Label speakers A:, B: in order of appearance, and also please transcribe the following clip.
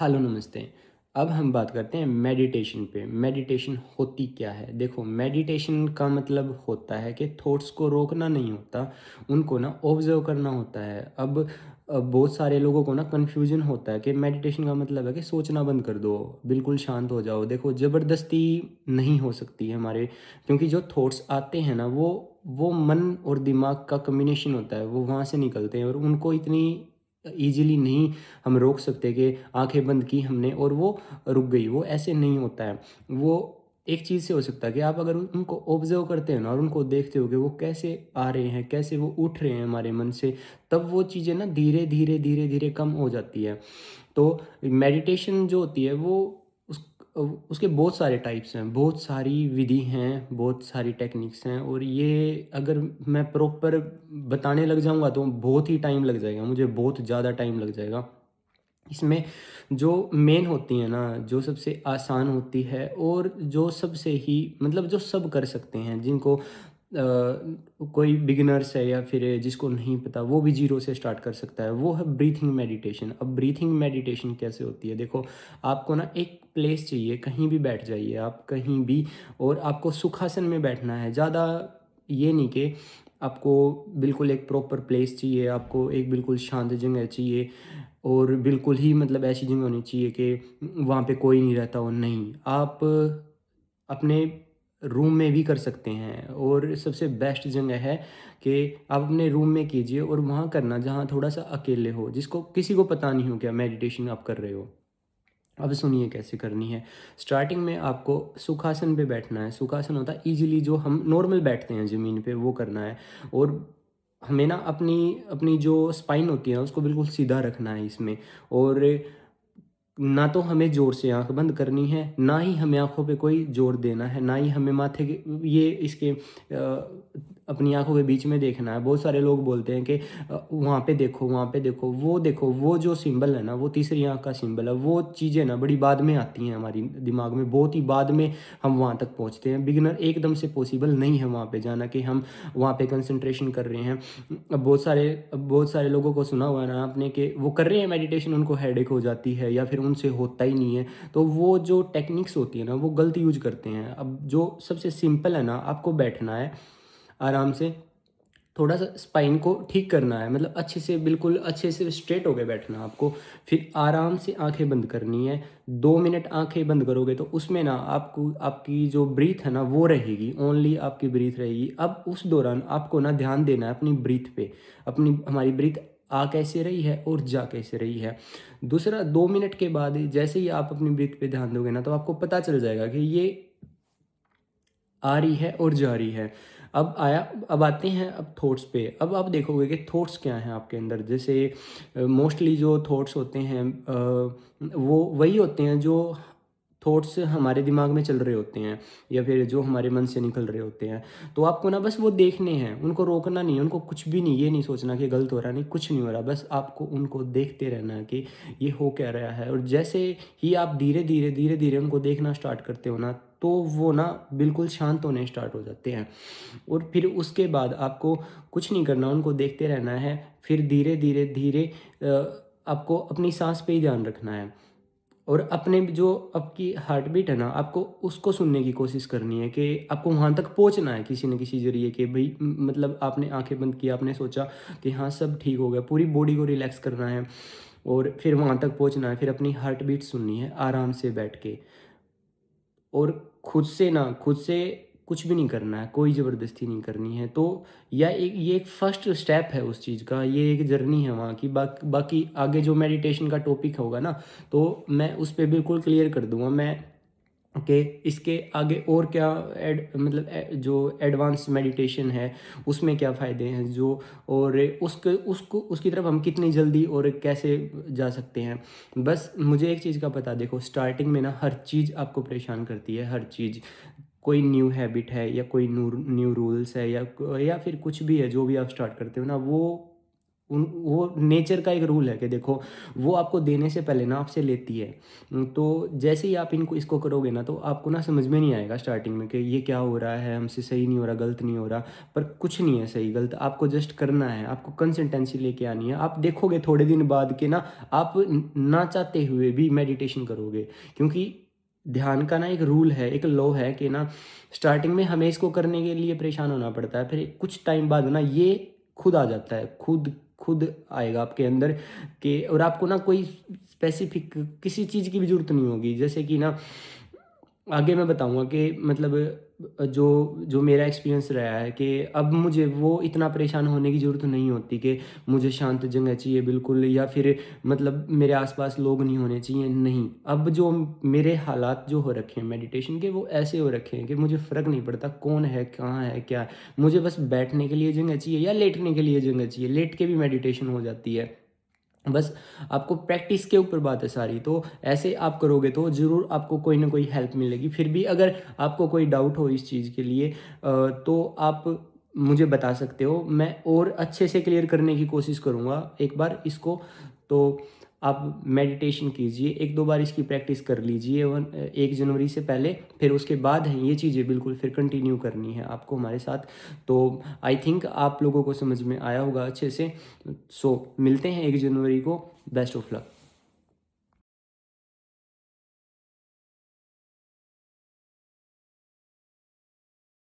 A: Hello नमस्ते। अब हम बात करते हैं मेडिटेशन पे। मेडिटेशन होती क्या है? देखो, मेडिटेशन का मतलब होता है कि थॉट्स को रोकना नहीं होता, उनको ना ऑब्ज़र्व करना होता है। अब बहुत सारे लोगों को ना कन्फ्यूज़न होता है कि मेडिटेशन का मतलब है कि सोचना बंद कर दो, बिल्कुल शांत हो जाओ। देखो, ज़बरदस्ती नहीं हो सकती है हमारे, क्योंकि जो थॉट्स आते हैं ना वो मन और दिमाग का कॉम्बिनेशन होता है, वो वहाँ से निकलते हैं और उनको इतनी ईज़िली नहीं हम रोक सकते कि आँखें बंद की हमने और वो रुक गई, वो ऐसे नहीं होता है। वो एक चीज़ से हो सकता है कि आप अगर उनको ऑब्ज़र्व करते हो ना और उनको देखते हो कि वो कैसे आ रहे हैं, कैसे वो उठ रहे हैं हमारे मन से, तब वो चीज़ें ना धीरे-धीरे, धीरे-धीरे कम हो जाती है। तो मेडिटेशन जो होती है वो उस उसके बहुत सारे टाइप्स हैं, बहुत सारी विधि हैं, बहुत सारी टेक्निक्स हैं और ये अगर मैं प्रॉपर बताने लग जाऊँगा तो बहुत ही टाइम लग जाएगा, मुझे बहुत ज़्यादा टाइम लग जाएगा। इसमें जो मेन होती है ना, जो सबसे आसान होती है और जो सबसे ही मतलब जो सब कर सकते हैं, जिनको कोई बिगिनर्स है या फिर जिसको नहीं पता वो भी ज़ीरो से स्टार्ट कर सकता है, वो है ब्रीथिंग मेडिटेशन। अब ब्रीथिंग मेडिटेशन कैसे होती है? देखो, आपको ना एक प्लेस चाहिए, कहीं भी बैठ जाइए आप कहीं भी, और आपको सुखासन में बैठना है। ज़्यादा ये नहीं कि आपको बिल्कुल एक प्रॉपर प्लेस चाहिए, आपको एक बिल्कुल शांत जगह चाहिए और बिल्कुल ही मतलब ऐसी जगह होनी चाहिए कि वहाँ पे कोई नहीं रहता हो, नहीं। आप अपने रूम में भी कर सकते हैं और सबसे बेस्ट जगह है कि आप अपने रूम में कीजिए और वहाँ करना जहाँ थोड़ा-सा अकेले हो, जिसको किसी को पता नहीं हो क्या मेडिटेशन आप कर रहे हो। अब सुनिए कैसे करनी है। स्टार्टिंग में आपको सुखासन पे बैठना है। सुखासन होता है ईज़िली जो हम नॉर्मल बैठते हैं ज़मीन पे, वो करना है और हमें ना अपनी अपनी जो स्पाइन होती है ना उसको बिल्कुल सीधा रखना है इसमें। और ना तो हमें ज़ोर से आँख बंद करनी है, ना ही हमें आँखों पे कोई ज़ोर देना है, ना ही हमें माथे के ये इसके अपनी आँखों के बीच में देखना है। बहुत सारे लोग बोलते हैं कि वहाँ पे देखो, वहाँ पे देखो, वो जो सिंबल है ना, वो तीसरी आँख का सिंबल है। वो चीज़ें ना बड़ी बाद में आती हैं हमारी दिमाग में, बहुत ही बाद में हम वहाँ तक पहुँचते हैं। बिगिनर एकदम से पॉसिबल नहीं है वहाँ पे जाना कि हम वहाँ पे कंसंट्रेशन कर रहे हैं। अब बहुत सारे लोगों को सुना हुआ है ना आपने कि वो कर रहे हैं मेडिटेशन, उनको हेडेक हो जाती है या फिर उनसे होता ही नहीं है। तो वो जो टेक्निक्स होती है ना वो गलत यूज़ करते हैं। अब जो सबसे सिंपल है ना, आपको बैठना है आराम से, थोड़ा-सा स्पाइन को ठीक करना है, मतलब अच्छे से बिल्कुल अच्छे से स्ट्रेट होके बैठना है आपको। फिर आराम से आँखें बंद करनी है। 2 मिनट आँखें बंद करोगे तो उसमें ना आपको आपकी जो ब्रीथ है ना वो रहेगी, ओनली आपकी ब्रीथ रहेगी। अब उस दौरान आपको ना ध्यान देना है अपनी ब्रीथ पे, अपनी हमारी ब्रीथ आ कैसे रही है और जा कैसे रही है। दूसरा, 2 मिनट के बाद जैसे ही आप अपनी ब्रीथ पे ध्यान दोगे ना तो आपको पता चल जाएगा कि ये आ रही है और जा रही है। अब आते हैं अब थॉट्स पे। अब आप देखोगे कि थॉट्स क्या हैं आपके अंदर। जैसे मोस्टली जो थॉट्स होते हैं वो वही होते हैं जो थॉट्स हमारे दिमाग में चल रहे होते हैं या फिर जो हमारे मन से निकल रहे होते हैं। तो आपको ना बस वो देखने हैं, उनको रोकना नहीं है, उनको कुछ भी नहीं, ये नहीं सोचना कि गलत हो रहा है, नहीं कुछ नहीं हो रहा। बस आपको उनको देखते रहना है कि ये हो क्या रहा है। और जैसे ही आप धीरे-धीरे, धीरे-धीरे उनको देखना स्टार्ट करते हो ना, तो वो ना बिल्कुल शांत होने स्टार्ट हो जाते हैं। और फिर उसके बाद आपको कुछ नहीं करना, उनको देखते रहना है। फिर धीरे-धीरे, धीरे आपको अपनी साँस पे ही ध्यान रखना है और अपने भी जो आपकी हार्ट बीट है ना, आपको उसको सुनने की कोशिश करनी है कि आपको वहाँ तक पहुँचना है किसी न किसी ज़रिए कि भई मतलब आपने आँखें बंद की, आपने सोचा कि हाँ, सब ठीक हो गया, पूरी बॉडी को रिलैक्स करना है और फिर वहाँ तक पहुँचना है। फिर अपनी हार्ट बीट सुननी है आराम से बैठ के। और खुद से कुछ भी नहीं करना है, कोई ज़बरदस्ती नहीं करनी है। तो ये एक फर्स्ट स्टेप है उस चीज़ का, ये एक जर्नी है वहाँ की। बाकी आगे जो मेडिटेशन का टॉपिक होगा ना, तो मैं उस पे बिल्कुल क्लियर कर दूँगा मैं कि इसके आगे और क्या मतलब जो एडवांस मेडिटेशन है, उसमें क्या फ़ायदे हैं जो, और उसके उसको उसकी तरफ हम कितनी जल्दी और कैसे जा सकते हैं। बस मुझे एक चीज़ का पता, देखो स्टार्टिंग में ना हर चीज़ आपको परेशान करती है, हर चीज़। कोई न्यू हैबिट है या कोई न्यू न्यू रूल्स है या फिर कुछ भी है, जो भी आप स्टार्ट करते हो ना, वो वो नेचर का एक रूल है कि देखो, वो आपको देने से पहले ना आपसे लेती है। तो जैसे ही आप इनको इसको करोगे ना, तो आपको ना समझ में नहीं आएगा स्टार्टिंग में कि ये क्या हो रहा है, हमसे सही नहीं हो रहा, गलत नहीं हो रहा। पर कुछ नहीं है सही गलत, आपको जस्ट करना है, आपको कंसिस्टेंसी लेके आनी है। आप देखोगे थोड़े दिन बाद के ना, आप ना चाहते हुए भी मेडिटेशन करोगे। क्योंकि ध्यान का ना एक रूल है, एक लॉ है कि ना, स्टार्टिंग में हमें इसको करने के लिए परेशान होना पड़ता है, फिर कुछ टाइम बाद ना ये खुद आ जाता है, खुद खुद आएगा आपके अंदर के। और आपको ना कोई स्पेसिफिक किसी चीज़ की भी ज़रूरत नहीं होगी। जैसे कि ना, आगे मैं बताऊँगा कि मतलब जो जो मेरा एक्सपीरियंस रहा है कि अब मुझे वो इतना परेशान होने की ज़रूरत नहीं होती कि मुझे शांत जगह चाहिए बिल्कुल, या फिर मतलब मेरे आसपास लोग नहीं होने चाहिए, नहीं। अब जो मेरे हालात जो हो रखे हैं मेडिटेशन के, वो ऐसे हो रखे हैं कि मुझे फ़र्क नहीं पड़ता कौन है, कहाँ है, क्या है। मुझे बस बैठने के लिए जगह चाहिए या लेटने के लिए जगह चाहिए, लेट के भी मेडिटेशन हो जाती है। बस आपको प्रैक्टिस के ऊपर बात है सारी। तो ऐसे आप करोगे तो ज़रूर आपको कोई ना कोई हेल्प मिलेगी। फिर भी अगर आपको कोई डाउट हो इस चीज़ के लिए, तो आप मुझे बता सकते हो, मैं और अच्छे से क्लियर करने की कोशिश करूँगा एक बार इसको। तो आप मेडिटेशन कीजिए, 1-2 बार इसकी प्रैक्टिस कर लीजिए 1 जनवरी से पहले, फिर उसके बाद हैं ये चीज़ें बिल्कुल फिर कंटिन्यू करनी है आपको हमारे साथ। तो आई थिंक आप लोगों को समझ में आया होगा अच्छे से। सो मिलते हैं 1 जनवरी को। Best of luck.